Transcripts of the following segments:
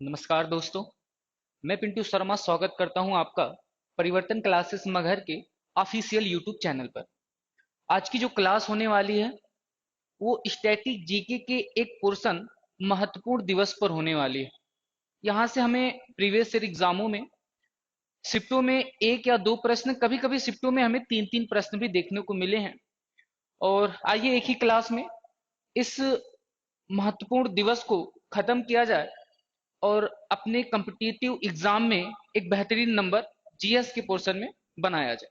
नमस्कार दोस्तों। मैं पिंटू शर्मा स्वागत करता हूं आपका परिवर्तन क्लासेस मगहर के ऑफिशियल यूट्यूब चैनल पर। आज की जो क्लास होने वाली है वो स्टैटिक जीके के एक पोर्शन महत्वपूर्ण दिवस पर होने वाली है। यहाँ से हमें प्रीवियस ईयर एग्जामों में शिफ्टों में एक या दो प्रश्न, कभी कभी शिफ्टों में हमें तीन तीन प्रश्न भी देखने को मिले हैं। और आइए एक ही क्लास में इस महत्वपूर्ण दिवस को खत्म किया जाए और अपने कम्पिटिटिव एग्जाम में एक बेहतरीन नंबर जीएस के पोर्शन में बनाया जाए।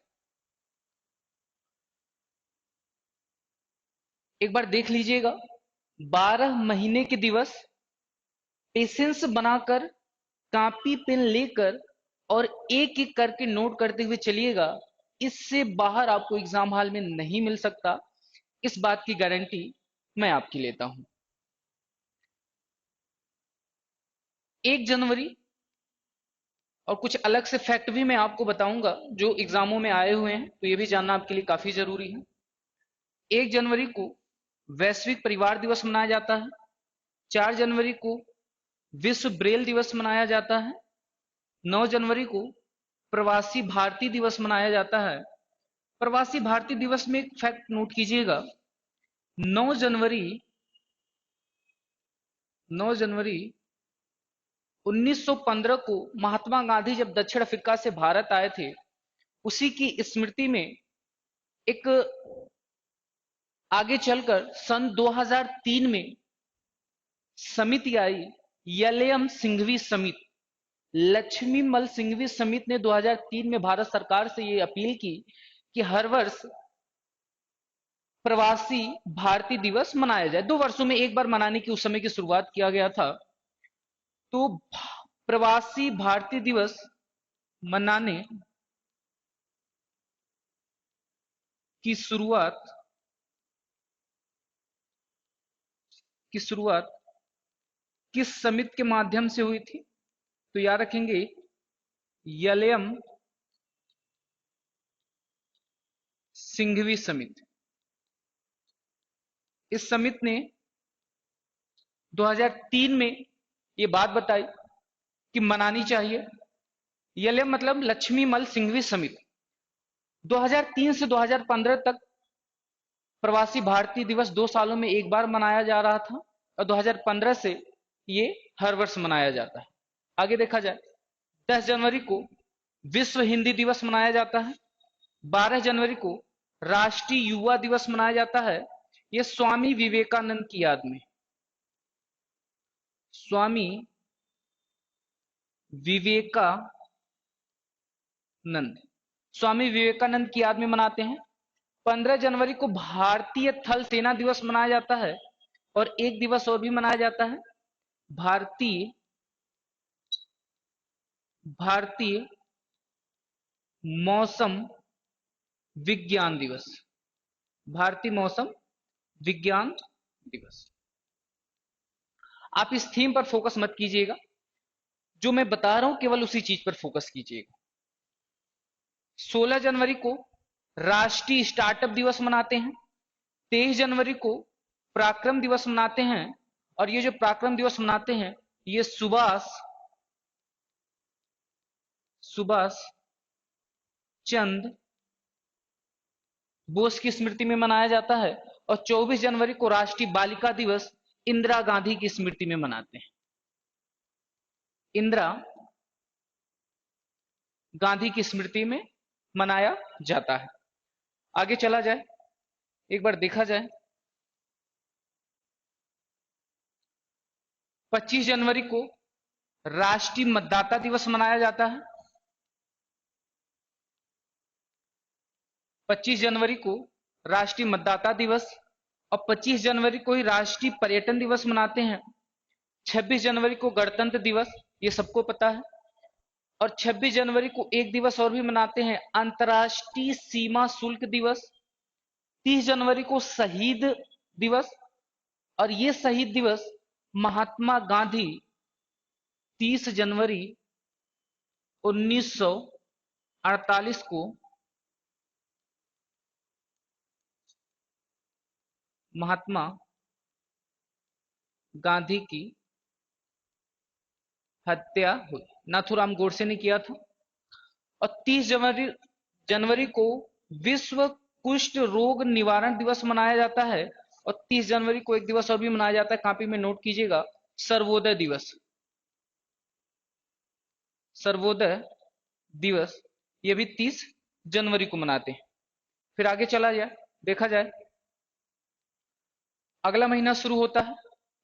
एक बार देख लीजिएगा, 12 महीने के दिवस पेशेंस बनाकर कॉपी पेन लेकर और एक एक करके नोट करते हुए चलिएगा। इससे बाहर आपको एग्जाम हॉल में नहीं मिल सकता, इस बात की गारंटी मैं आपकी लेता हूं। 1 जनवरी और कुछ अलग से फैक्ट भी मैं आपको बताऊंगा जो एग्जामों में आए हुए हैं, तो ये भी जानना आपके लिए काफी जरूरी है। 1 जनवरी को वैश्विक परिवार दिवस मनाया जाता है। 4 जनवरी को विश्व ब्रेल दिवस मनाया जाता है। 9 जनवरी को प्रवासी भारतीय दिवस मनाया जाता है। प्रवासी भारतीय दिवस में एक फैक्ट नोट कीजिएगा, 9 जनवरी 9 जनवरी 1915 को महात्मा गांधी जब दक्षिण अफ्रीका से भारत आए थे, उसी की स्मृति में एक आगे चलकर सन 2003 में समिति आई, यलेयम सिंघवी समिति। लक्ष्मी मल सिंघवी समिति ने 2003 में भारत सरकार से ये अपील की कि हर वर्ष प्रवासी भारतीय दिवस मनाया जाए। 2 वर्षों में एक बार मनाने की उस समय की शुरुआत किया गया था। तो प्रवासी भारतीय दिवस मनाने की शुरुआत किस समिति के माध्यम से हुई थी? तो याद रखेंगे, यलेयम सिंघवी समिति। इस समिति ने 2003 में ये बात बताई कि मनानी चाहिए। यलेयम मतलब लक्ष्मी मल सिंघवी समिति। 2003 से 2015 तक प्रवासी भारतीय दिवस 2 सालों में एक बार मनाया जा रहा था और 2015 से ये हर वर्ष मनाया जाता है। आगे देखा जाए, 10 जनवरी को विश्व हिंदी दिवस मनाया जाता है। 12 जनवरी को राष्ट्रीय युवा दिवस मनाया जाता है। यह स्वामी विवेकानंद की याद में, स्वामी विवेकानंद स्वामी विवेकानंद की याद में मनाते हैं। 15 जनवरी को भारतीय थल सेना दिवस मनाया जाता है और एक दिवस और भी मनाया जाता है, भारतीय मौसम विज्ञान दिवस। भारतीय मौसम विज्ञान दिवस। आप इस थीम पर फोकस मत कीजिएगा, जो मैं बता रहा हूं केवल उसी चीज पर फोकस कीजिएगा। 16 जनवरी को राष्ट्रीय स्टार्टअप दिवस मनाते हैं। 23 जनवरी को पराक्रम दिवस मनाते हैं और ये जो पराक्रम दिवस मनाते हैं ये सुभाष चंद्र बोस की स्मृति में मनाया जाता है। और 24 जनवरी को राष्ट्रीय बालिका दिवस इंदिरा गांधी की स्मृति में मनाते हैं। इंदिरा गांधी की स्मृति में मनाया जाता है। आगे चला जाए, एक बार देखा जाए, 25 जनवरी को राष्ट्रीय मतदाता दिवस मनाया जाता है। 25 जनवरी को राष्ट्रीय मतदाता दिवस और 25 जनवरी को ही राष्ट्रीय पर्यटन दिवस मनाते हैं। 26 जनवरी को गणतंत्र दिवस, ये सबको पता है। और 26 जनवरी को एक दिवस और भी मनाते हैं, अंतर्राष्ट्रीय सीमा शुल्क दिवस। 30 जनवरी को शहीद दिवस, और ये शहीद दिवस महात्मा गांधी 30 जनवरी 1948 को महात्मा गांधी की हत्या हुई, नाथूराम गोडसे ने किया था। और 30 जनवरी जनवरी को विश्व कुष्ठ रोग निवारण दिवस मनाया जाता है। और 30 जनवरी को एक दिवस और भी मनाया जाता है, कॉपी में नोट कीजिएगा, सर्वोदय दिवस। सर्वोदय दिवस ये भी 30 जनवरी को मनाते हैं। फिर आगे चला जाए, देखा जाए, अगला महीना शुरू होता है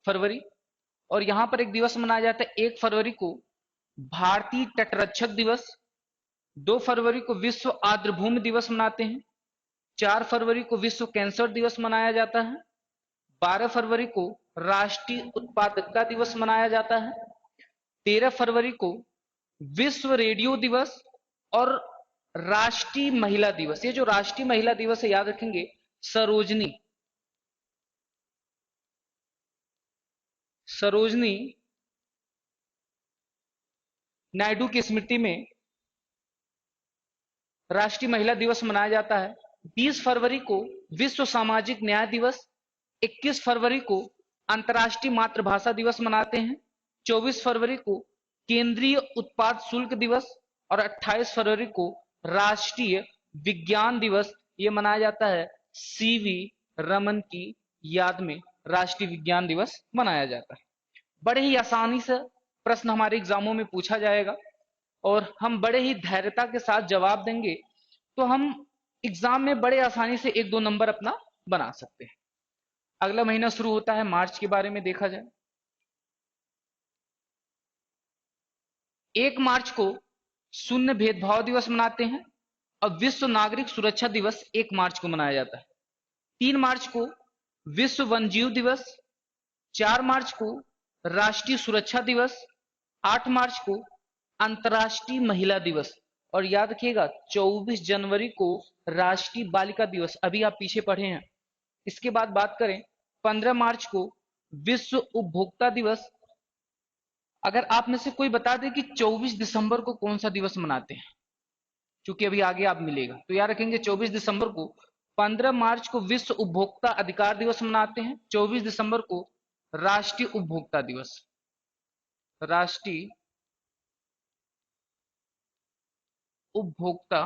फरवरी, और यहां पर एक दिवस मनाया जाता है 1 फरवरी को भारतीय तटरक्षक दिवस। 2 फरवरी को विश्व आर्द्रभूमि दिवस मनाते हैं। 4 फरवरी को विश्व कैंसर दिवस मनाया जाता है। 12 फरवरी को राष्ट्रीय उत्पादकता दिवस मनाया जाता है। 13 फरवरी को विश्व रेडियो दिवस और राष्ट्रीय महिला दिवस। ये जो राष्ट्रीय महिला दिवस है, याद रखेंगे, सरोजनी सरोजनी नायडू की स्मृति में राष्ट्रीय महिला दिवस मनाया जाता है। 20 फरवरी को विश्व सामाजिक न्याय दिवस। 21 फरवरी को अंतर्राष्ट्रीय मातृभाषा दिवस मनाते हैं। 24 फरवरी को केंद्रीय उत्पाद शुल्क दिवस। और 28 फरवरी को राष्ट्रीय विज्ञान दिवस ये मनाया जाता है। सीवी रमन की याद में राष्ट्रीय विज्ञान दिवस मनाया जाता है। बड़े ही आसानी से प्रश्न हमारे एग्जामों में पूछा जाएगा और हम बड़े ही धैर्यता के साथ जवाब देंगे तो हम एग्जाम में बड़े आसानी से 1-2 नंबर अपना बना सकते हैं। अगला महीना शुरू होता है मार्च के बारे में देखा जाए। 1 मार्च को शून्य भेदभाव दिवस मनाते हैं और विश्व नागरिक सुरक्षा दिवस 1 मार्च को मनाया जाता है। 3 मार्च को विश्व वन्यजीव दिवस। 4 मार्च को राष्ट्रीय सुरक्षा दिवस। 8 मार्च को अंतर्राष्ट्रीय महिला दिवस। और याद रखिएगा 24 जनवरी को राष्ट्रीय बालिका दिवस। अभी आप पीछे पढ़े हैं। इसके बाद बात करें 15 मार्च को विश्व उपभोक्ता दिवस। अगर आप में से कोई बता दे कि 24 दिसंबर को कौन सा दिवस मनाते हैं, क्योंकि अभी आगे आप मिलेगा, तो याद रखेंगे 24 दिसंबर को। 15 मार्च को विश्व उपभोक्ता अधिकार दिवस मनाते हैं। 24 दिसंबर को राष्ट्रीय उपभोक्ता दिवस। राष्ट्रीय उपभोक्ता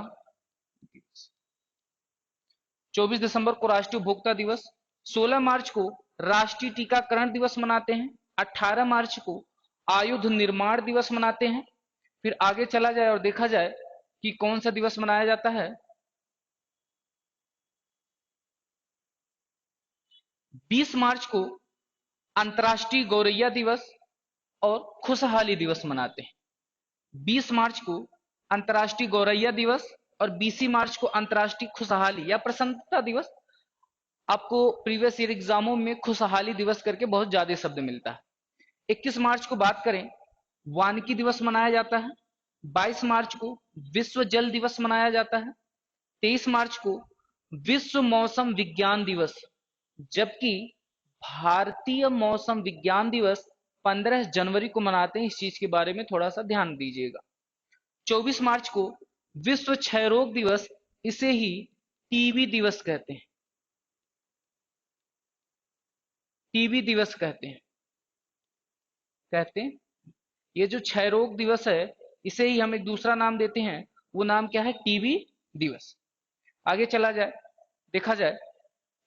24 दिसंबर को राष्ट्रीय उपभोक्ता दिवस। 16 मार्च को राष्ट्रीय टीकाकरण दिवस मनाते हैं। 18 मार्च को आयुध निर्माण दिवस मनाते हैं। फिर आगे चला जाए और देखा जाए कि कौन सा दिवस मनाया जाता है। 20 मार्च को अंतर्राष्ट्रीय गौरैया दिवस और खुशहाली दिवस मनाते हैं। 20 मार्च को अंतर्राष्ट्रीय गौरैया दिवस और 20 मार्च को अंतर्राष्ट्रीय खुशहाली या प्रसन्नता दिवस। आपको प्रीवियस ईयर एग्जामों में खुशहाली दिवस करके बहुत ज्यादा शब्द मिलता है। 21 मार्च को बात करें, वानिकी दिवस मनाया जाता है। 22 मार्च को विश्व जल दिवस मनाया जाता है। 23 मार्च को विश्व मौसम विज्ञान दिवस, जबकि भारतीय मौसम विज्ञान दिवस 15 जनवरी को मनाते हैं। इस चीज के बारे में थोड़ा सा ध्यान दीजिएगा। 24 मार्च को विश्व क्षय रोग दिवस, इसे ही टीबी दिवस कहते हैं। टीबी दिवस कहते हैं। ये जो क्षय रोग दिवस है, इसे ही हम एक दूसरा नाम देते हैं, वो नाम क्या है? टीबी दिवस। आगे चला जाए, देखा जाए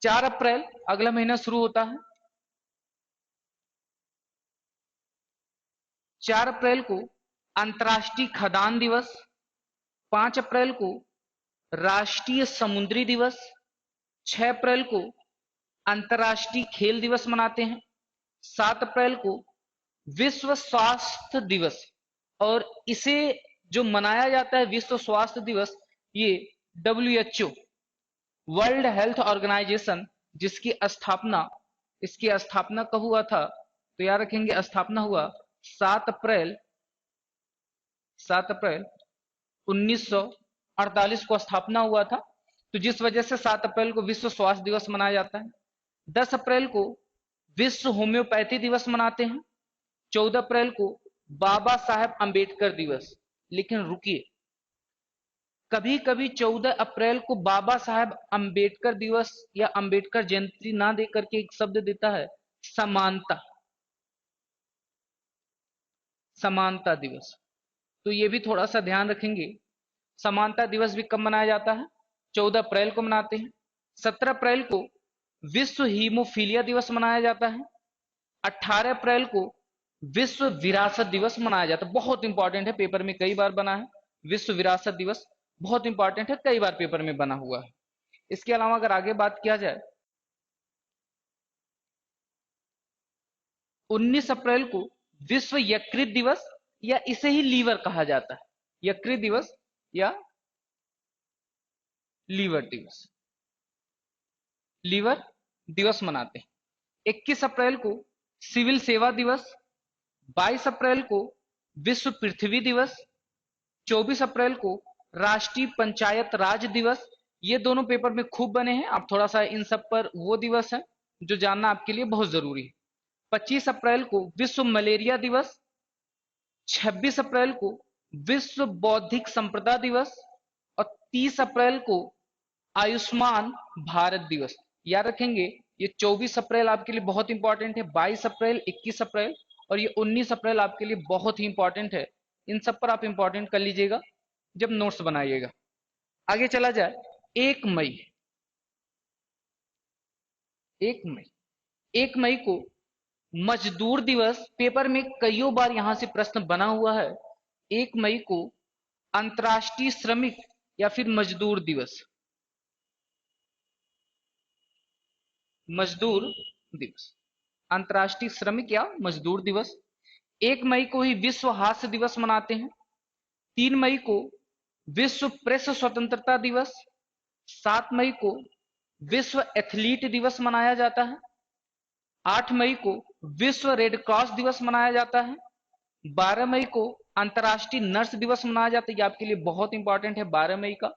4 अप्रैल अगला महीना शुरू होता है। 4 अप्रैल को अंतर्राष्ट्रीय खदान दिवस। 5 अप्रैल को राष्ट्रीय समुद्री दिवस। 6 अप्रैल को अंतर्राष्ट्रीय खेल दिवस मनाते हैं। 7 अप्रैल को विश्व स्वास्थ्य दिवस, और इसे जो मनाया जाता है विश्व स्वास्थ्य दिवस, ये WHO वर्ल्ड हेल्थ ऑर्गेनाइजेशन, जिसकी स्थापना इसकी स्थापना कब हुआ था? तो याद रखेंगे स्थापना हुआ 7 अप्रैल 1948 को स्थापना हुआ था। तो जिस वजह से 7 अप्रैल को विश्व स्वास्थ्य दिवस मनाया जाता है। 10 अप्रैल को विश्व होम्योपैथी दिवस मनाते हैं। 14 अप्रैल को बाबा साहेब अंबेडकर दिवस। लेकिन रुकिए, कभी कभी 14 अप्रैल को बाबा साहेब अंबेडकर दिवस या अंबेडकर जयंती ना दे करके एक शब्द देता है, समानता। समानता दिवस, तो ये भी थोड़ा सा ध्यान रखेंगे। समानता दिवस भी कब मनाया जाता है? 14 अप्रैल को मनाते हैं। 17 अप्रैल को विश्व हीमोफीलिया दिवस मनाया जाता है। 18 अप्रैल को विश्व विरासत दिवस मनाया जाता है। बहुत इंपॉर्टेंट है, पेपर में कई बार बना है। विश्व विरासत दिवस बहुत इंपॉर्टेंट है, कई बार पेपर में बना हुआ है। इसके अलावा अगर आगे बात किया जाए, 19 अप्रैल को विश्व यकृत दिवस, या इसे ही लीवर कहा जाता है, यकृत दिवस या लीवर दिवस, लीवर दिवस मनाते हैं। 21 अप्रैल को सिविल सेवा दिवस। 22 अप्रैल को विश्व पृथ्वी दिवस। 24 अप्रैल को राष्ट्रीय पंचायत राज दिवस। ये दोनों पेपर में खूब बने हैं, आप थोड़ा सा इन सब पर, वो दिवस है जो जानना आपके लिए बहुत जरूरी है। 25 अप्रैल को विश्व मलेरिया दिवस। 26 अप्रैल को विश्व बौद्धिक संपदा दिवस। और 30 अप्रैल को आयुष्मान भारत दिवस। याद रखेंगे, ये 24 अप्रैल आपके लिए बहुत इंपॉर्टेंट है, 22 अप्रैल, 21 अप्रैल और ये 19 अप्रैल आपके लिए बहुत ही इंपॉर्टेंट है। इन सब पर आप इंपॉर्टेंट कर लीजिएगा जब नोट्स बनाइएगा। आगे चला जाए, 1 मई, 1 मई, 1 मई को मजदूर दिवस। पेपर में कईयों बार यहां से प्रश्न बना हुआ है। 1 मई को अंतर्राष्ट्रीय श्रमिक या फिर मजदूर दिवस, मजदूर दिवस, अंतर्राष्ट्रीय श्रमिक या मजदूर दिवस। 1 मई को ही विश्व हास्य दिवस मनाते हैं। 3 मई को विश्व प्रेस स्वतंत्रता दिवस। 7 मई को विश्व एथलीट दिवस मनाया जाता है। 8 मई को विश्व रेड क्रॉस दिवस मनाया जाता है। 12 मई को अंतर्राष्ट्रीय नर्स दिवस मनाया जाता है, ये आपके लिए बहुत इंपॉर्टेंट है 12 मई का।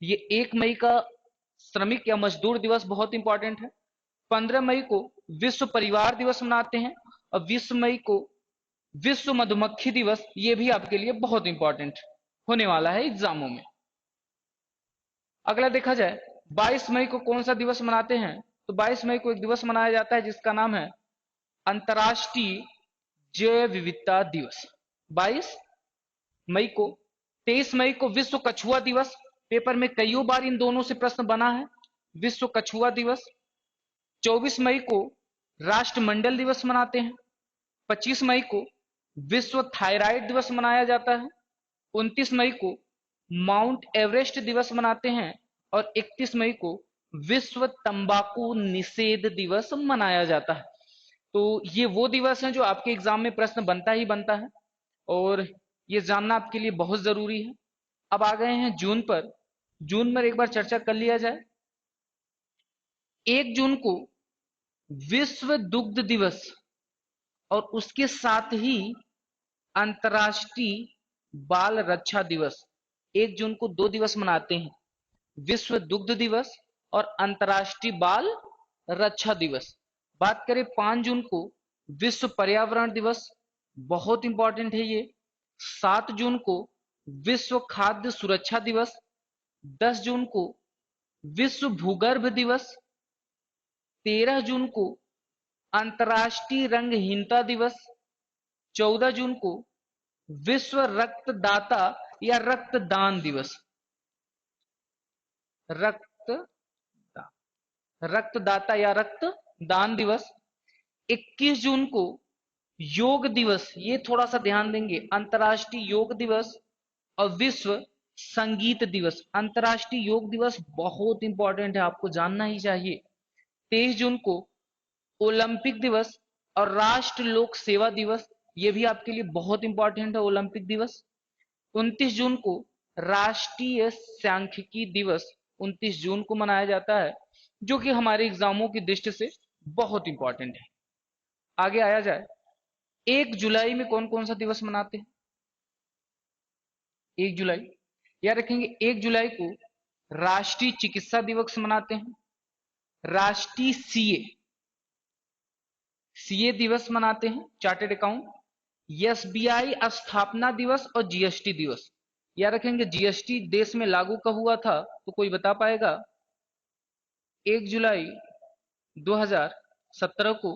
ये 1 मई का श्रमिक या मजदूर दिवस बहुत इंपॉर्टेंट है। 15 मई को विश्व परिवार दिवस मनाते हैं। और 20 मई को विश्व मधुमक्खी दिवस, ये भी आपके लिए बहुत इंपॉर्टेंट होने वाला है एग्जामों में। अगला देखा जाए, 22 मई को कौन सा दिवस मनाते हैं? तो 22 मई को एक दिवस मनाया जाता है जिसका नाम है अंतर्राष्ट्रीय जैव विविधता दिवस, 22 मई को। 23 मई को विश्व कछुआ दिवस। पेपर में कईयों बार इन दोनों से प्रश्न बना है, विश्व कछुआ दिवस। 24 मई को राष्ट्रमंडल दिवस मनाते हैं। 25 मई को विश्व थायराइड दिवस मनाया जाता है। 29 मई को माउंट एवरेस्ट दिवस मनाते हैं। और 31 मई को विश्व तंबाकू निषेध दिवस मनाया जाता है। तो ये वो दिवस हैं जो आपके एग्जाम में प्रश्न बनता ही बनता है, और ये जानना आपके लिए बहुत जरूरी है। अब आ गए हैं जून पर। जून में एक बार चर्चा कर लिया जाए। 1 जून को विश्व दुग्ध दिवस, और उसके साथ ही अंतर्राष्ट्रीय बाल रक्षा दिवस। 1 जून को 2 दिवस मनाते हैं, विश्व दुग्ध दिवस और अंतर्राष्ट्रीय बाल रक्षा दिवस। बात करें 5 जून को विश्व पर्यावरण दिवस, बहुत इंपॉर्टेंट है ये। 7 जून को विश्व खाद्य सुरक्षा दिवस। 10 जून को विश्व भूगर्भ दिवस। 13 जून को अंतर्राष्ट्रीय रंगहीनता दिवस। 14 जून को विश्व रक्तदाता या रक्तदान दिवस, रक्त रक्तदाता या रक्तदान दिवस। 21 जून को योग दिवस, ये थोड़ा सा ध्यान देंगे, अंतर्राष्ट्रीय योग दिवस और विश्व संगीत दिवस। अंतर्राष्ट्रीय योग दिवस बहुत इंपॉर्टेंट है, आपको जानना ही चाहिए। 23 जून को ओलंपिक दिवस और राष्ट्र लोक सेवा दिवस, ये भी आपके लिए बहुत इंपॉर्टेंट है, ओलंपिक दिवस। 29 जून को राष्ट्रीय सांख्यिकी दिवस, 29 जून को मनाया जाता है, जो कि हमारे एग्जामों की दृष्टि से बहुत इंपॉर्टेंट है। आगे आया जाए, 1 जुलाई में कौन कौन सा दिवस मनाते हैं? 1 जुलाई, याद रखेंगे, 1 जुलाई को राष्ट्रीय चिकित्सा दिवस मनाते हैं। राष्ट्रीय सीए दिवस मनाते हैं, चार्टेड अकाउंट। एसबीआई स्थापना दिवस और जीएसटी दिवस। याद रखेंगे, जीएसटी देश में लागू कब हुआ था? तो कोई बता पाएगा? 1 जुलाई 2017 को।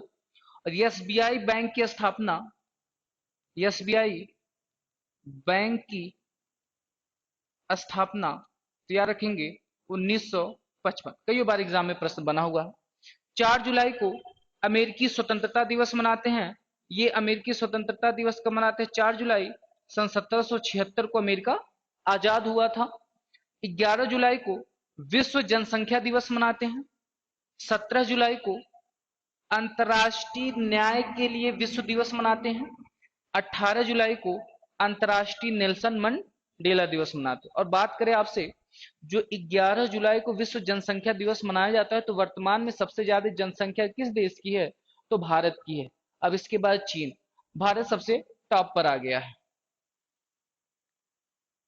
और एसबीआई बैंक की स्थापना एसबीआई बैंक की स्थापना तो याद रखेंगे 1955। कई बार एग्जाम में प्रश्न बना हुआ है। 4 जुलाई को अमेरिकी स्वतंत्रता दिवस मनाते हैं। ये अमेरिकी स्वतंत्रता दिवस कब मनाते हैं? 4 जुलाई सन 1776 को अमेरिका आजाद हुआ था। 11 जुलाई को विश्व जनसंख्या दिवस मनाते हैं। 17 जुलाई को अंतर्राष्ट्रीय न्याय के लिए विश्व दिवस मनाते हैं। 18 जुलाई को अंतर्राष्ट्रीय नेल्सन मंडेला दिवस मनाते हैं। और बात करें आपसे, जो 11 जुलाई को विश्व जनसंख्या दिवस मनाया जाता है, तो वर्तमान में सबसे ज्यादा जनसंख्या किस देश की है? तो भारत की है। अब इसके बाद चीन, भारत सबसे टॉप पर आ गया है।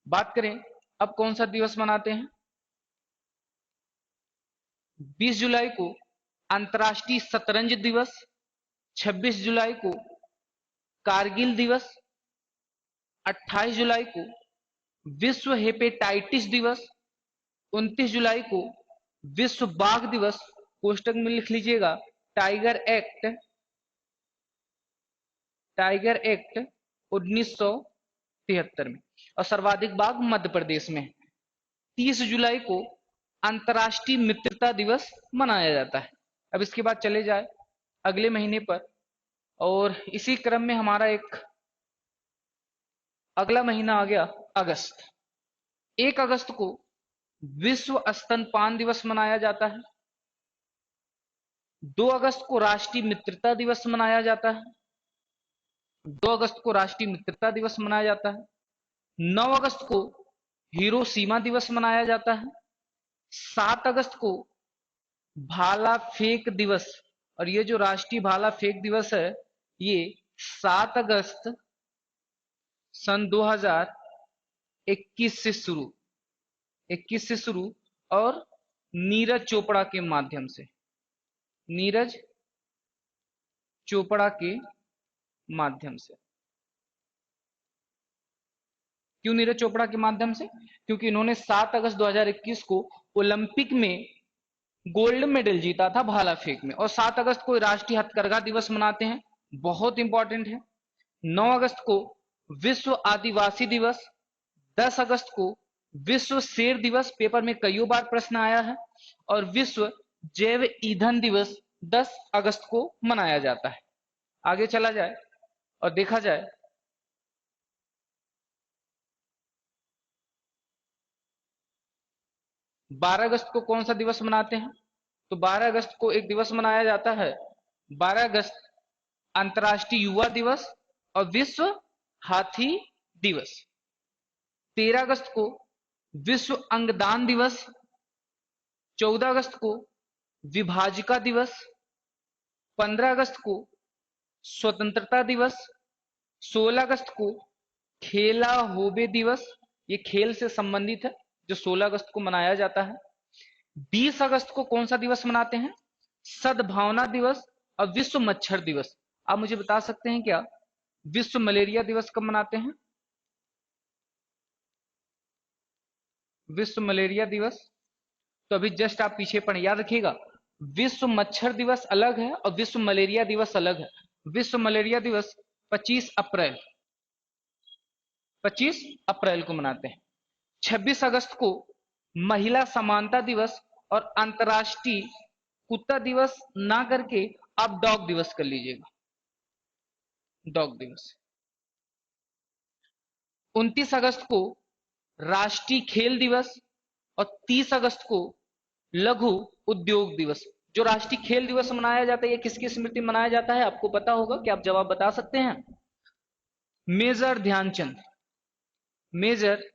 बात करें अब कौन सा दिवस मनाते हैं? 20 जुलाई को अंतर्राष्ट्रीय शतरंज दिवस, 26 जुलाई को कारगिल दिवस, 28 जुलाई को विश्व हेपेटाइटिस दिवस, 29 जुलाई को विश्व बाघ दिवस, कोष्टक में लिख लीजिएगा टाइगर एक्ट, टाइगर एक्ट 1973 में, और सर्वाधिक बाघ मध्य प्रदेश में। 30 जुलाई को अंतर्राष्ट्रीय मित्रता दिवस मनाया जाता है। अब इसके बाद चले जाए अगले महीने पर, और इसी क्रम में हमारा एक अगला महीना आ गया अगस्त। 1 अगस्त को विश्व स्तनपान दिवस मनाया जाता है। 2 अगस्त को राष्ट्रीय मित्रता दिवस मनाया जाता है। 2 अगस्त को राष्ट्रीय मित्रता दिवस मनाया जाता है। 9 अगस्त को हिरोशिमा दिवस मनाया जाता है। 7 अगस्त को भाला फेंक दिवस, और ये जो राष्ट्रीय भाला फेंक दिवस है, ये 7 अगस्त सन 2021 से शुरू, 21 से शुरू, और नीरज चोपड़ा के माध्यम से, नीरज चोपड़ा के माध्यम से। क्यों नीरज चोपड़ा के माध्यम से? क्योंकि इन्होंने 7 अगस्त 2021 को ओलंपिक में गोल्ड मेडल जीता था भाला फेंक में। और 7 अगस्त को राष्ट्रीय हथकरघा दिवस मनाते हैं, बहुत इंपॉर्टेंट है। 9 अगस्त को विश्व आदिवासी दिवस। 10 अगस्त को विश्व शेर दिवस, पेपर में कई बार प्रश्न आया है। और विश्व जैव ईंधन दिवस 10 अगस्त को मनाया जाता है। आगे चला जाए और देखा जाए, 12 अगस्त को कौन सा दिवस मनाते हैं? तो 12 अगस्त को एक दिवस मनाया जाता है, 12 अगस्त अंतर्राष्ट्रीय युवा दिवस और विश्व हाथी दिवस। 13 अगस्त को विश्व अंगदान दिवस। 14 अगस्त को विभाजिका दिवस। 15 अगस्त को स्वतंत्रता दिवस। 16 अगस्त को खेला होबे दिवस, ये खेल से संबंधित है, जो 16 अगस्त को मनाया जाता है। 20 अगस्त को कौन सा दिवस मनाते हैं? सद्भावना दिवस और विश्व मच्छर दिवस। आप मुझे बता सकते हैं क्या विश्व मलेरिया दिवस कब मनाते हैं? विश्व मलेरिया दिवस, तो अभी जस्ट आप पीछे पढ़े, याद रखिएगा, विश्व मच्छर दिवस अलग है और विश्व मलेरिया दिवस अलग है। विश्व मलेरिया दिवस 25 अप्रैल 25 अप्रैल को मनाते हैं। 26 अगस्त को महिला समानता दिवस और अंतर्राष्ट्रीय कुत्ता दिवस ना करके आप डॉग दिवस कर लीजिएगा, डॉग दिवस। 29 अगस्त को राष्ट्रीय खेल दिवस और 30 अगस्त को लघु उद्योग दिवस। जो राष्ट्रीय खेल दिवस मनाया जाता है, ये किसकी स्मृति में मनाया जाता है? आपको पता होगा, क्या आप जवाब बता सकते हैं? मेजर ध्यानचंद, मेजर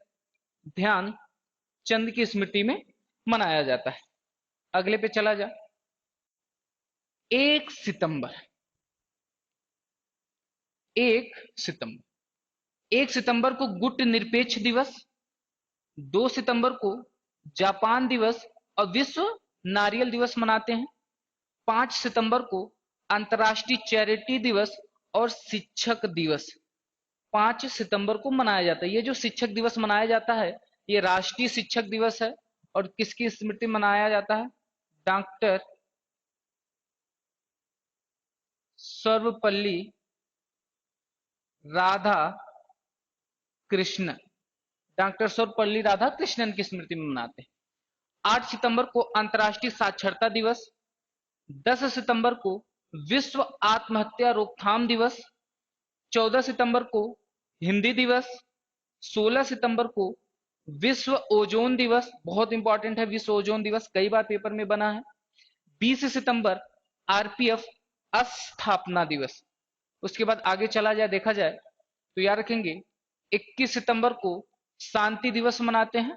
ध्यानचंद की स्मृति में मनाया जाता है। अगले पे चला जा, 1 सितंबर, 1 सितंबर, 1 सितंबर को गुट निरपेक्ष दिवस। 2 सितंबर को जापान दिवस और विश्व नारियल दिवस मनाते हैं। 5 सितंबर को अंतर्राष्ट्रीय चैरिटी दिवस और शिक्षक दिवस 5 सितंबर को मनाया जाता है। ये जो शिक्षक दिवस मनाया जाता है, ये राष्ट्रीय शिक्षक दिवस है। और किसकी स्मृति में मनाया जाता है? डॉक्टर सर्वपल्ली राधा कृष्ण, डॉक्टर सर्वपल्ली राधा कृष्णन की स्मृति में मनाते हैं। 8 सितंबर को अंतर्राष्ट्रीय साक्षरता दिवस, 10 सितंबर को विश्व आत्महत्या रोकथाम दिवस, 14 सितंबर को हिंदी दिवस, 16 सितंबर को विश्व ओजोन दिवस, बहुत इंपॉर्टेंट है विश्व ओजोन दिवस, कई बार पेपर में बना है। 20 सितंबर आरपीएफ स्थापना दिवस। उसके बाद आगे चला जाए देखा जाए तो याद रखेंगे 21 सितंबर को शांति दिवस मनाते हैं,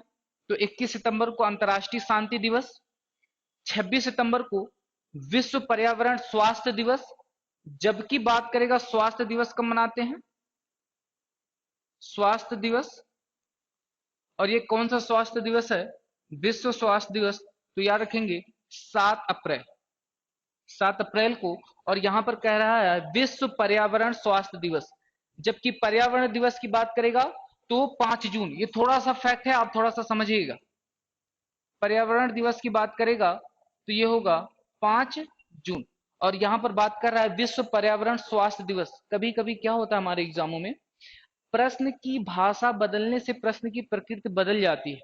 तो 21 सितंबर को अंतर्राष्ट्रीय शांति दिवस। 26 सितंबर को विश्व पर्यावरण स्वास्थ्य दिवस, जबकि बात करेगा स्वास्थ्य दिवस कब मनाते हैं, स्वास्थ्य दिवस, और ये कौन सा स्वास्थ्य दिवस है, विश्व स्वास्थ्य दिवस, तो याद रखेंगे 7 अप्रैल, 7 अप्रैल को। और यहां पर कह रहा है विश्व पर्यावरण स्वास्थ्य दिवस, जबकि पर्यावरण दिवस की बात करेगा तो 5 जून। ये थोड़ा सा फैक्ट है, आप थोड़ा सा समझिएगा। पर्यावरण दिवस की बात करेगा तो ये होगा 5 जून। और यहां पर बात कर रहा है विश्व पर्यावरण स्वास्थ्य दिवस। कभी कभी क्या होता है हमारे एग्जामों में, प्रश्न की भाषा बदलने से प्रश्न की प्रकृति बदल जाती है,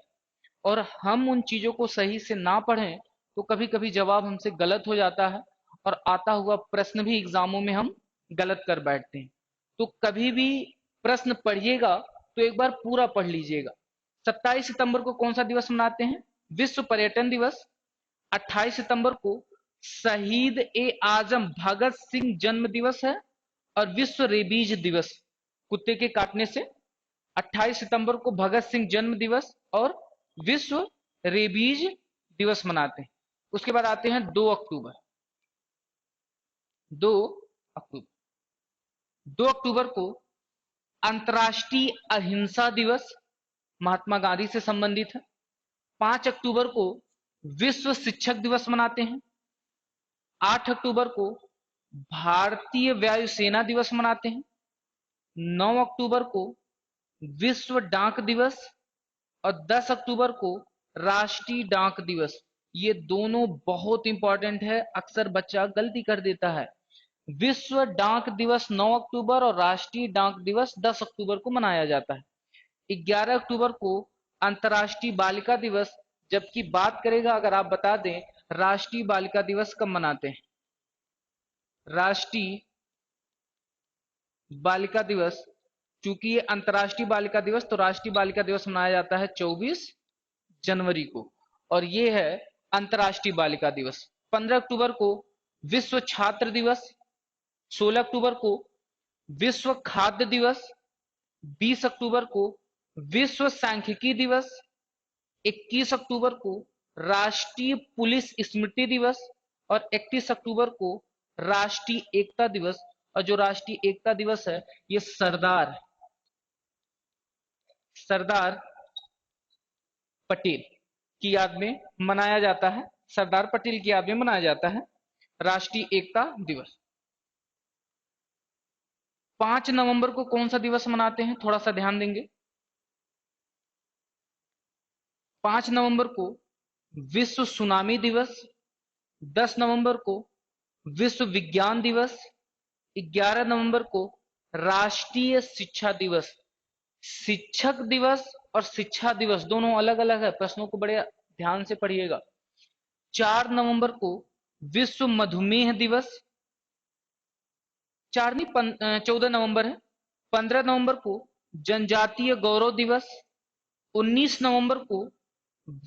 और हम उन चीजों को सही से ना पढ़ें तो कभी कभी जवाब हमसे गलत हो जाता है, और आता हुआ प्रश्न भी एग्जामों में हम गलत कर बैठते हैं। तो कभी भी प्रश्न पढ़िएगा तो एक बार पूरा पढ़ लीजिएगा। 27 सितंबर को कौन सा दिवस मनाते हैं, विश्व पर्यटन दिवस। 28 सितंबर को शहीद ए आजम भगत सिंह जन्म दिवस है, और विश्व रेबीज दिवस, कुत्ते के काटने से। 28 सितंबर को भगत सिंह जन्म दिवस और विश्व रेबीज दिवस मनाते हैं। उसके बाद आते हैं 2 अक्टूबर। 2 अक्टूबर 2 अक्टूबर को अंतर्राष्ट्रीय अहिंसा दिवस, महात्मा गांधी से संबंधित है। 5 अक्टूबर को विश्व शिक्षक दिवस मनाते हैं। 8 अक्टूबर को भारतीय वायुसेना दिवस मनाते हैं। 9 अक्टूबर को विश्व डाक दिवस, और 10 अक्टूबर को राष्ट्रीय डाक दिवस। ये दोनों बहुत इंपॉर्टेंट है, अक्सर बच्चा गलती कर देता है। विश्व डाक दिवस 9 अक्टूबर और राष्ट्रीय डाक दिवस 10 अक्टूबर को मनाया जाता है। 11 अक्टूबर को अंतर्राष्ट्रीय बालिका दिवस, जबकि बात करेगा अगर आप बता दें राष्ट्रीय बालिका दिवस कब मनाते हैं, राष्ट्रीय बालिका दिवस, चूंकि ये अंतर्राष्ट्रीय बालिका दिवस, तो राष्ट्रीय बालिका दिवस मनाया जाता है 24 जनवरी को, और ये है अंतर्राष्ट्रीय बालिका दिवस। 15 अक्टूबर को विश्व छात्र दिवस, 16 अक्टूबर को विश्व खाद्य दिवस, 20 अक्टूबर को विश्व सांख्यिकी दिवस, 21 अक्टूबर को राष्ट्रीय पुलिस स्मृति दिवस, और 31 अक्टूबर को राष्ट्रीय एकता दिवस। और जो राष्ट्रीय एकता दिवस है ये सरदार पटेल की याद में मनाया जाता है, सरदार पटेल की याद में मनाया जाता है राष्ट्रीय एकता दिवस। 5 नवंबर को कौन सा दिवस मनाते हैं, थोड़ा सा ध्यान देंगे। 5 नवंबर को विश्व सुनामी दिवस, 10 नवंबर को विश्व विज्ञान दिवस, 11 नवंबर को राष्ट्रीय शिक्षा दिवस। शिक्षक दिवस और शिक्षा दिवस दोनों अलग अलग है, प्रश्नों को बड़े ध्यान से पढ़िएगा। 4 नवंबर को विश्व मधुमेह दिवस, 4 नहीं 14 नवंबर है। 15 नवंबर को जनजातीय गौरव दिवस, 19 नवंबर को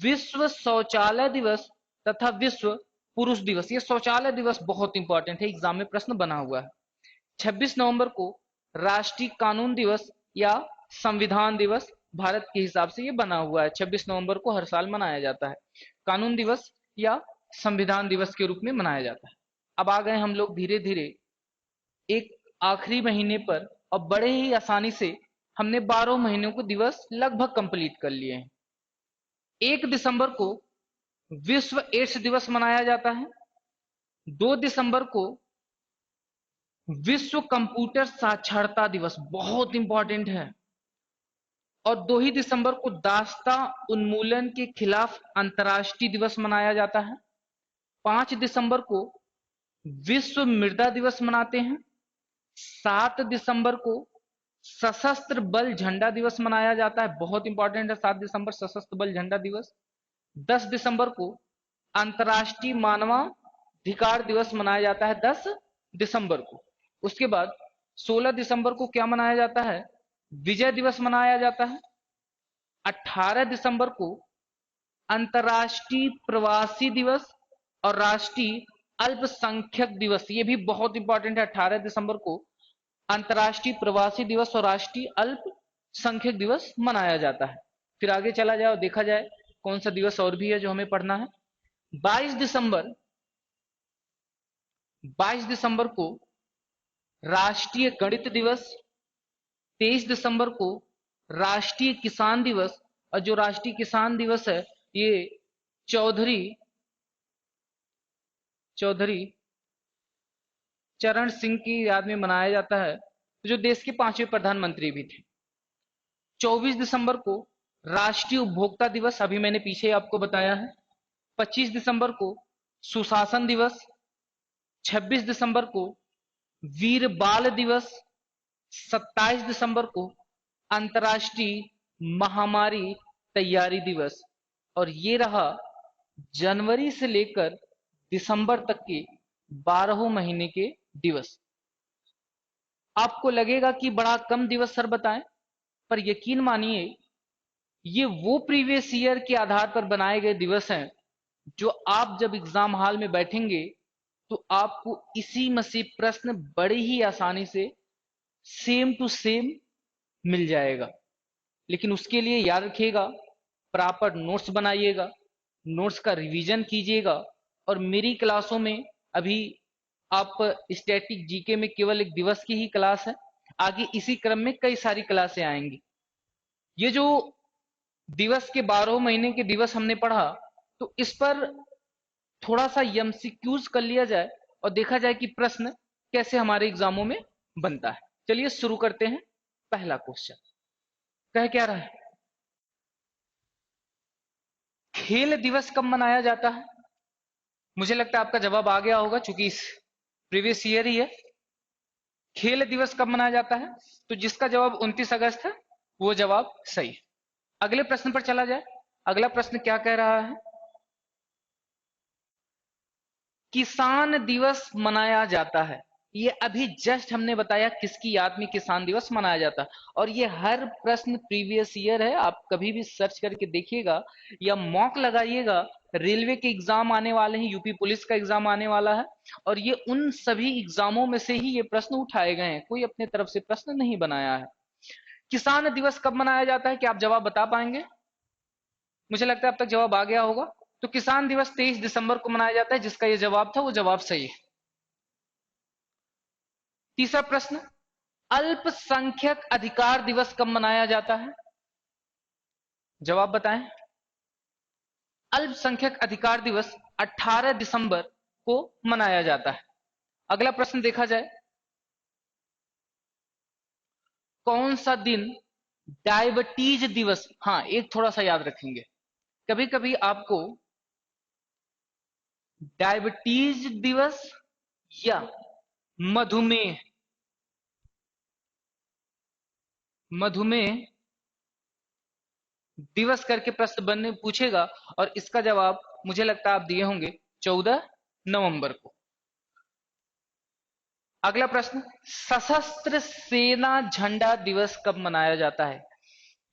विश्व शौचालय दिवस तथा विश्व पुरुष दिवस। ये शौचालय दिवस बहुत इंपॉर्टेंट है, एग्जाम में प्रश्न बना हुआ है। 26 नवंबर को राष्ट्रीय कानून दिवस या संविधान दिवस, भारत के हिसाब से ये बना हुआ है, 26 नवंबर को हर साल मनाया जाता है, कानून दिवस या संविधान दिवस के रूप में मनाया जाता है। अब आ गए हम लोग धीरे धीरे एक आखिरी महीने पर, और बड़े ही आसानी से हमने 12 महीनों को दिवस लगभग कंप्लीट कर लिए हैं। 1 दिसंबर को विश्व एड्स दिवस मनाया जाता है। 2 दिसंबर को विश्व कंप्यूटर साक्षरता दिवस, बहुत इंपॉर्टेंट है। और 2 ही दिसंबर को दास्ता उन्मूलन के खिलाफ अंतर्राष्ट्रीय दिवस मनाया जाता है। 5 दिसंबर को विश्व मृदा दिवस मनाते हैं। 7 दिसंबर को सशस्त्र बल झंडा दिवस मनाया जाता है, बहुत इंपॉर्टेंट है। 7 दिसंबर सशस्त्र बल झंडा दिवस। 10 दिसंबर को अंतर्राष्ट्रीय मानवाधिकार दिवस मनाया जाता है, 10 दिसंबर को। उसके बाद 16 दिसंबर को क्या मनाया जाता है? विजय दिवस मनाया जाता है। 18 दिसंबर को अंतर्राष्ट्रीय प्रवासी दिवस और राष्ट्रीय अल्पसंख्यक दिवस, ये भी बहुत इंपॉर्टेंट है। 18 दिसंबर को अंतर्राष्ट्रीय प्रवासी दिवस और राष्ट्रीय अल्पसंख्यक दिवस मनाया जाता है। फिर आगे चला जाए और देखा जाए कौन सा दिवस और भी है जो हमें पढ़ना है। 22 दिसंबर 22 दिसंबर को राष्ट्रीय गणित दिवस। 23 दिसंबर को राष्ट्रीय किसान दिवस, और जो राष्ट्रीय किसान दिवस है ये चौधरी चौधरी चरण सिंह की याद में मनाया जाता है, जो देश के 5वें प्रधानमंत्री भी थे। 24 दिसंबर को राष्ट्रीय उपभोक्ता दिवस, अभी मैंने पीछे आपको बताया है। 25 दिसंबर को सुशासन दिवस। 26 दिसंबर को वीर बाल दिवस। 27 दिसंबर को अंतर्राष्ट्रीय महामारी तैयारी दिवस। और ये रहा जनवरी से लेकर दिसंबर तक के 12 महीने के दिवस। आपको लगेगा कि बड़ा कम दिवस सर बताएं, पर यकीन मानिए ये वो प्रीवियस ईयर के आधार पर बनाए गए दिवस हैं जो आप जब एग्जाम हॉल में बैठेंगे तो आपको इसी में से प्रश्न बड़े ही आसानी से सेम टू सेम मिल जाएगा। लेकिन उसके लिए याद रखिएगा, प्रॉपर नोट्स बनाइएगा, नोट्स का रिवीजन कीजिएगा। और मेरी क्लासों में अभी आप स्टैटिक जीके में केवल एक दिवस की ही क्लास है, आगे इसी क्रम में कई सारी क्लासें आएंगी। ये जो दिवस के 12 महीने के दिवस हमने पढ़ा, तो इस पर थोड़ा सा एमसीक्यूज कर लिया जाए और देखा जाए कि प्रश्न कैसे हमारे एग्जामों में बनता है। चलिए शुरू करते हैं। पहला क्वेश्चन कह क्या रहा है? खेल दिवस कब मनाया जाता है? मुझे लगता है आपका जवाब आ गया होगा, चूंकि इस प्रीवियस ईयर ही है। खेल दिवस कब मनाया जाता है? तो जिसका जवाब 29 अगस्त है वो जवाब सही है। अगले प्रश्न पर चला जाए। अगला प्रश्न क्या कह रहा है? किसान दिवस मनाया जाता है। ये अभी जस्ट हमने बताया किसकी याद में किसान दिवस मनाया जाता है। और ये हर प्रश्न प्रीवियस ईयर है, आप कभी भी सर्च करके देखिएगा या मॉक लगाइएगा। रेलवे के एग्जाम आने वाले हैं, यूपी पुलिस का एग्जाम आने वाला है, और ये उन सभी एग्जामों में से ही ये प्रश्न उठाए गए हैं, कोई अपने तरफ से प्रश्न नहीं बनाया है। किसान दिवस कब मनाया जाता है, क्या आप जवाब बता पाएंगे? मुझे लगता है अब तक जवाब आ गया होगा। तो किसान दिवस 23 दिसंबर को मनाया जाता है, जिसका ये जवाब था वो जवाब सही है। तीसरा प्रश्न, अल्पसंख्यक अधिकार दिवस कब मनाया जाता है? जवाब बताएं। अल्पसंख्यक अधिकार दिवस 18 दिसंबर को मनाया जाता है। अगला प्रश्न देखा जाए। कौन सा दिन डायबिटीज दिवस, हाँ एक थोड़ा सा याद रखेंगे, कभी कभी आपको डायबिटीज दिवस या मधुमेह मधुमेह दिवस करके प्रश्न बनने पूछेगा, और इसका जवाब मुझे लगता है आप दिए होंगे 14 नवंबर को। अगला प्रश्न, सशस्त्र सेना झंडा दिवस कब मनाया जाता है?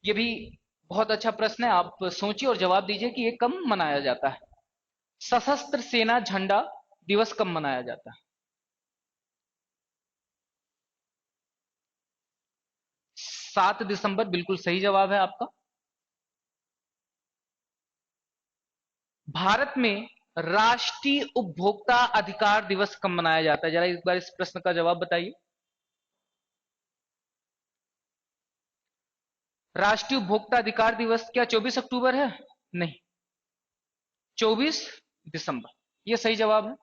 यह भी बहुत अच्छा प्रश्न है, आप सोचिए और जवाब दीजिए कि यह कब मनाया जाता है। सशस्त्र सेना झंडा दिवस कब मनाया जाता है? 7 दिसंबर बिल्कुल सही जवाब है आपका। भारत में राष्ट्रीय उपभोक्ता अधिकार दिवस कब मनाया जाता है? जरा एक बार इस प्रश्न का जवाब बताइए। राष्ट्रीय उपभोक्ता अधिकार दिवस क्या 24 अक्टूबर है? नहीं, 24 दिसंबर, यह सही जवाब है।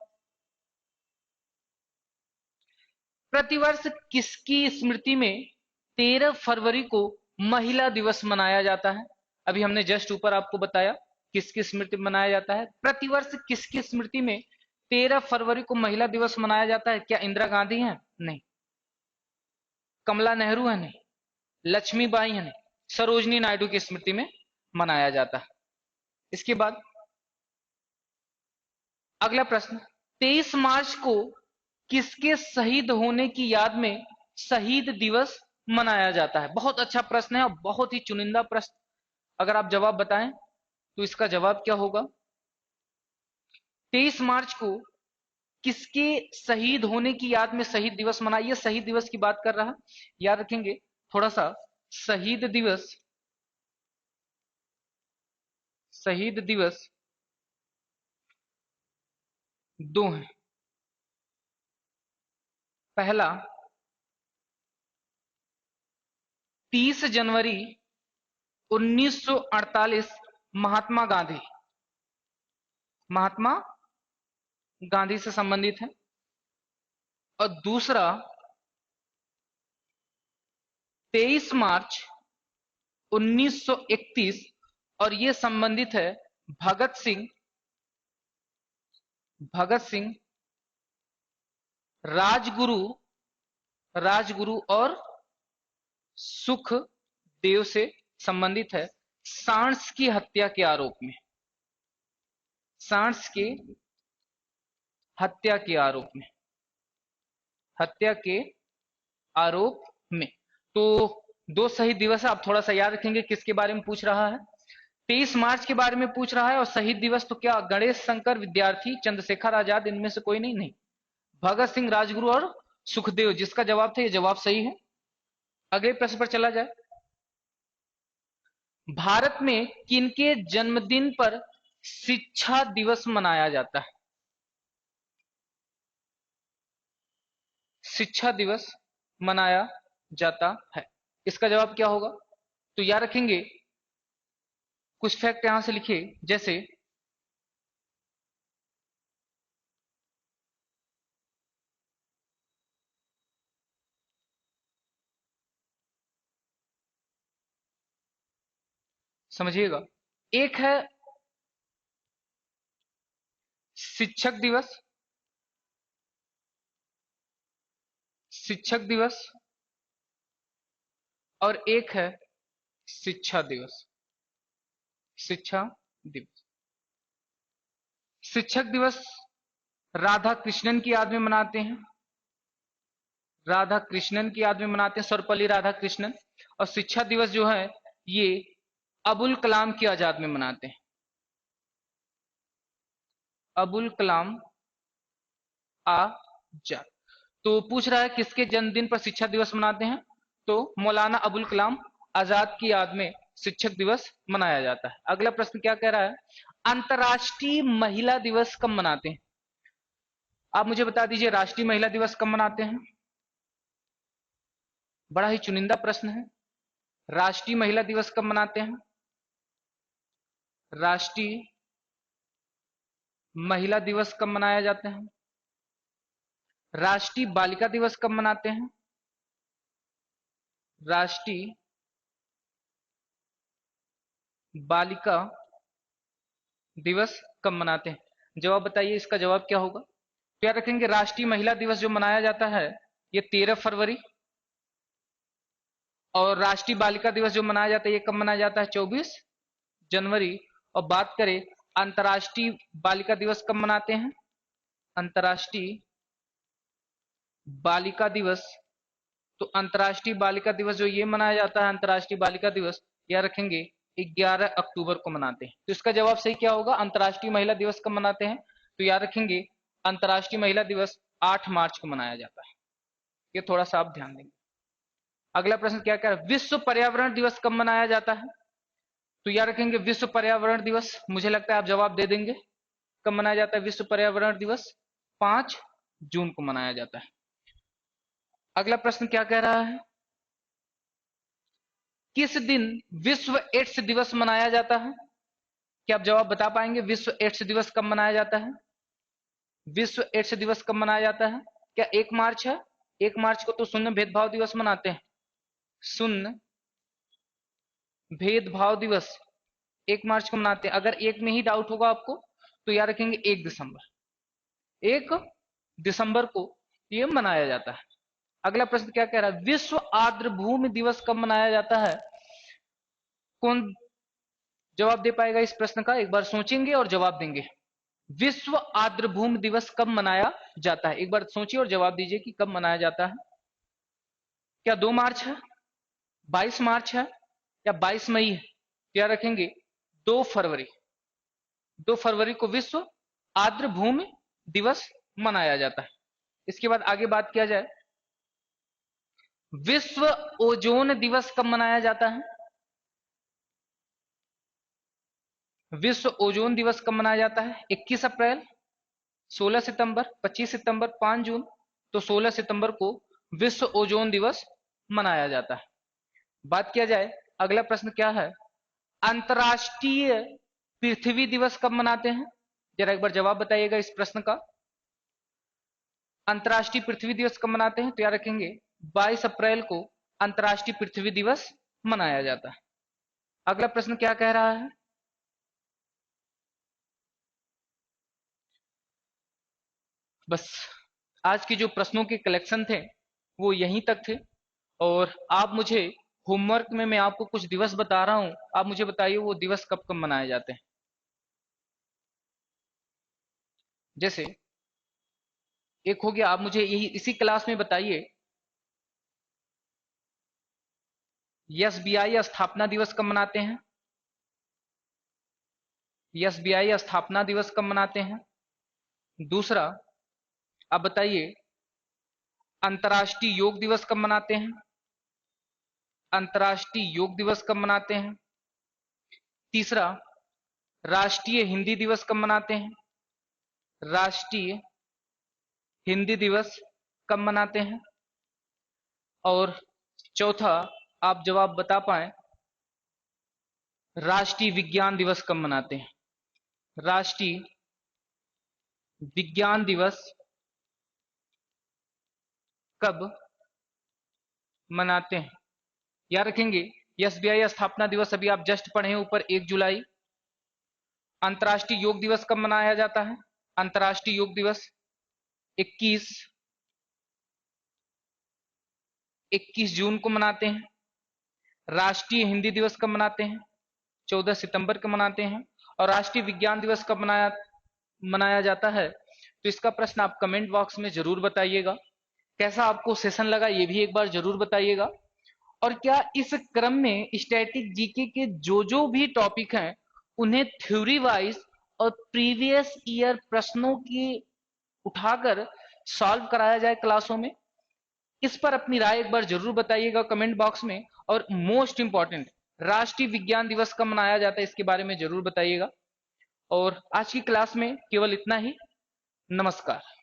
प्रतिवर्ष किसकी स्मृति में 13 फरवरी को महिला दिवस मनाया जाता है? अभी हमने जस्ट ऊपर आपको बताया किसकी स्मृति में मनाया जाता है। प्रतिवर्ष किसकी स्मृति में 13 फरवरी को महिला दिवस मनाया जाता है? क्या इंदिरा गांधी है? नहीं। कमला नेहरू है? नहीं। लक्ष्मीबाई यानी सरोजनी नायडू की स्मृति में मनाया जाता है। इसके बाद अगला प्रश्न, 23 मार्च को किसके शहीद होने की याद में शहीद दिवस मनाया जाता है? बहुत अच्छा प्रश्न है और बहुत ही चुनिंदा प्रश्न। अगर आप जवाब बताएं तो इसका जवाब क्या होगा? 23 मार्च को किसके शहीद होने की याद में शहीद दिवस मनाइए? शहीद दिवस की बात कर रहा है, याद रखेंगे थोड़ा सा। शहीद दिवस, शहीद दिवस दो हैं। पहला 30 जनवरी 1948 महात्मा गांधी, महात्मा गांधी से संबंधित है। और दूसरा 23 मार्च 1931 और ये संबंधित है भगत सिंह, भगत सिंह, राजगुरु, राजगुरु और सुखदेव से संबंधित है सांस की हत्या के आरोप में, सांस के हत्या के आरोप में, हत्या के आरोप में। तो दो शहीद दिवस है, आप थोड़ा सा याद रखेंगे किसके बारे में पूछ रहा है। 23 मार्च के बारे में पूछ रहा है और शहीद दिवस तो क्या गणेश शंकर, विद्यार्थी, चंद्रशेखर आजाद, इनमें से कोई नहीं? नहीं, भगत सिंह, राजगुरु और सुखदेव, जिसका जवाब था ये जवाब सही है। अगले प्रश्न पर चला जाए। भारत में किनके जन्मदिन पर शिक्षा दिवस मनाया जाता है? शिक्षा दिवस मनाया जाता है, इसका जवाब क्या होगा? तो याद रखेंगे कुछ फैक्ट यहां से लिखिए, जैसे समझिएगा, एक है शिक्षक दिवस, शिक्षक दिवस, और एक है शिक्षा दिवस, शिक्षा दिवस। शिक्षक दिवस राधा कृष्णन की याद में मनाते हैं, राधा कृष्णन की याद में मनाते हैं, सर्वपल्ली राधा कृष्णन। और शिक्षा दिवस जो है ये अबुल कलाम की आजाद में मनाते हैं, अबुल कलाम आजाद। तो पूछ रहा है किसके जन्मदिन पर शिक्षा दिवस मनाते हैं? तो मौलाना अबुल कलाम आजाद की याद में शिक्षक दिवस मनाया जाता है। अगला प्रश्न क्या कह रहा है? अंतर्राष्ट्रीय महिला दिवस कब मनाते हैं? आप मुझे बता दीजिए, राष्ट्रीय महिला दिवस कब मनाते हैं? बड़ा ही चुनिंदा प्रश्न है। राष्ट्रीय महिला दिवस कब मनाते हैं? राष्ट्रीय महिला दिवस कब मनाया जाता है? राष्ट्रीय बालिका दिवस कब मनाते हैं? राष्ट्रीय बालिका दिवस कब मनाते हैं? जवाब बताइए, इसका जवाब क्या होगा? क्या रखेंगे? राष्ट्रीय महिला दिवस जो मनाया जाता है ये 13 फरवरी, और राष्ट्रीय बालिका दिवस जो मनाया जाता है ये कब मनाया जाता है? 24 जनवरी। और बात करें अंतर्राष्ट्रीय बालिका दिवस कब मनाते हैं? अंतर्राष्ट्रीय बालिका दिवस, तो अंतर्राष्ट्रीय बालिका दिवस जो ये मनाया जाता है, अंतर्राष्ट्रीय बालिका दिवस, या रखेंगे 11 अक्टूबर को मनाते हैं। तो इसका जवाब सही क्या होगा? अंतर्राष्ट्रीय महिला दिवस कब मनाते हैं? तो याद रखेंगे अंतर्राष्ट्रीय महिला दिवस 8 मार्च को मनाया जाता है। ये थोड़ा सा आप ध्यान देंगे। अगला प्रश्न क्या कह रहा है? विश्व पर्यावरण दिवस कब मनाया जाता है? तो याद रखेंगे विश्व पर्यावरण दिवस, मुझे लगता है आप जवाब दे देंगे। कब मनाया जाता है विश्व पर्यावरण दिवस? 5 जून को मनाया जाता है। अगला प्रश्न क्या कह रहा है? किस दिन विश्व एड्स दिवस मनाया जाता है? क्या आप जवाब बता पाएंगे विश्व एड्स दिवस कब मनाया जाता है? विश्व एड्स दिवस कब मनाया जाता है? क्या 1 मार्च है? 1 मार्च को तो शून्य भेदभाव दिवस मनाते हैं, शून्य भेदभाव दिवस 1 मार्च को मनाते हैं। अगर एक में ही डाउट होगा आपको तो याद रखेंगे 1 दिसंबर, 1 दिसंबर को ये मनाया जाता है। अगला प्रश्न क्या कह रहा है, विश्व आर्द्र भूमि दिवस कब मनाया जाता है? कौन जवाब दे पाएगा इस प्रश्न का? एक बार सोचेंगे और जवाब देंगे। विश्व आर्द्र भूमि दिवस कब मनाया जाता है? एक बार सोचिए और जवाब दीजिए कि कब मनाया जाता है। क्या 2 मार्च है, 22 मार्च है, या 22 मई है? क्या रखेंगे? 2 फरवरी। 2 फरवरी को विश्व आर्द्र भूमि दिवस मनाया जाता है। इसके बाद आगे बात किया जाए, विश्व ओजोन दिवस कब मनाया जाता है? विश्व ओजोन दिवस कब मनाया जाता है? 21 अप्रैल, 16 सितंबर, 25 सितंबर, 5 जून। तो 16 सितंबर को विश्व ओजोन दिवस मनाया जाता है। बात किया जाए, अगला प्रश्न क्या है, अंतर्राष्ट्रीय पृथ्वी दिवस कब मनाते हैं? जरा एक बार जवाब बताइएगा इस प्रश्न का। अंतर्राष्ट्रीय पृथ्वी दिवस कब मनाते हैं? तो याद रखेंगे 22 अप्रैल को अंतर्राष्ट्रीय पृथ्वी दिवस मनाया जाता है। अगला प्रश्न क्या कह रहा है, बस आज के जो प्रश्नों के कलेक्शन थे वो यहीं तक थे। और आप मुझे होमवर्क में मैं आपको कुछ दिवस बता रहा हूं, आप मुझे बताइए वो दिवस कब कब मनाए जाते हैं। जैसे एक हो गया, आप मुझे यही इसी क्लास में बताइए, एसबीआई स्थापना दिवस कब मनाते हैं? एसबीआई स्थापना दिवस कब मनाते हैं? दूसरा, आप बताइए अंतर्राष्ट्रीय योग दिवस कब मनाते हैं? अंतर्राष्ट्रीय योग दिवस कब मनाते हैं? तीसरा, राष्ट्रीय हिंदी दिवस कब मनाते हैं? राष्ट्रीय हिंदी दिवस कब मनाते हैं? और चौथा, आप जवाब बता पाए, राष्ट्रीय विज्ञान दिवस कब मनाते हैं? राष्ट्रीय विज्ञान दिवस कब मनाते हैं? याद रखेंगे, एसबीआई स्थापना दिवस अभी आप जस्ट पढ़े हैं ऊपर, 1 जुलाई। अंतर्राष्ट्रीय योग दिवस कब मनाया जाता है? अंतर्राष्ट्रीय योग दिवस 21 जून को मनाते हैं। राष्ट्रीय हिंदी दिवस कब मनाते हैं? 14 सितंबर को मनाते हैं। और राष्ट्रीय विज्ञान दिवस कब मनाया मनाया जाता है? तो इसका प्रश्न आप कमेंट बॉक्स में जरूर बताइएगा। कैसा आपको सेशन लगा ये भी एक बार जरूर बताइएगा। और क्या इस क्रम में स्टैटिक जीके के जो भी टॉपिक हैं उन्हें थ्योरी वाइज और प्रीवियस ईयर प्रश्नों की उठाकर सॉल्व कराया जाए क्लासों में? इस पर अपनी राय एक बार जरूर बताइएगा कमेंट बॉक्स में। और मोस्ट इंपॉर्टेंट, राष्ट्रीय विज्ञान दिवस कब मनाया जाता है इसके बारे में जरूर बताइएगा। और आज की क्लास में केवल इतना ही। नमस्कार।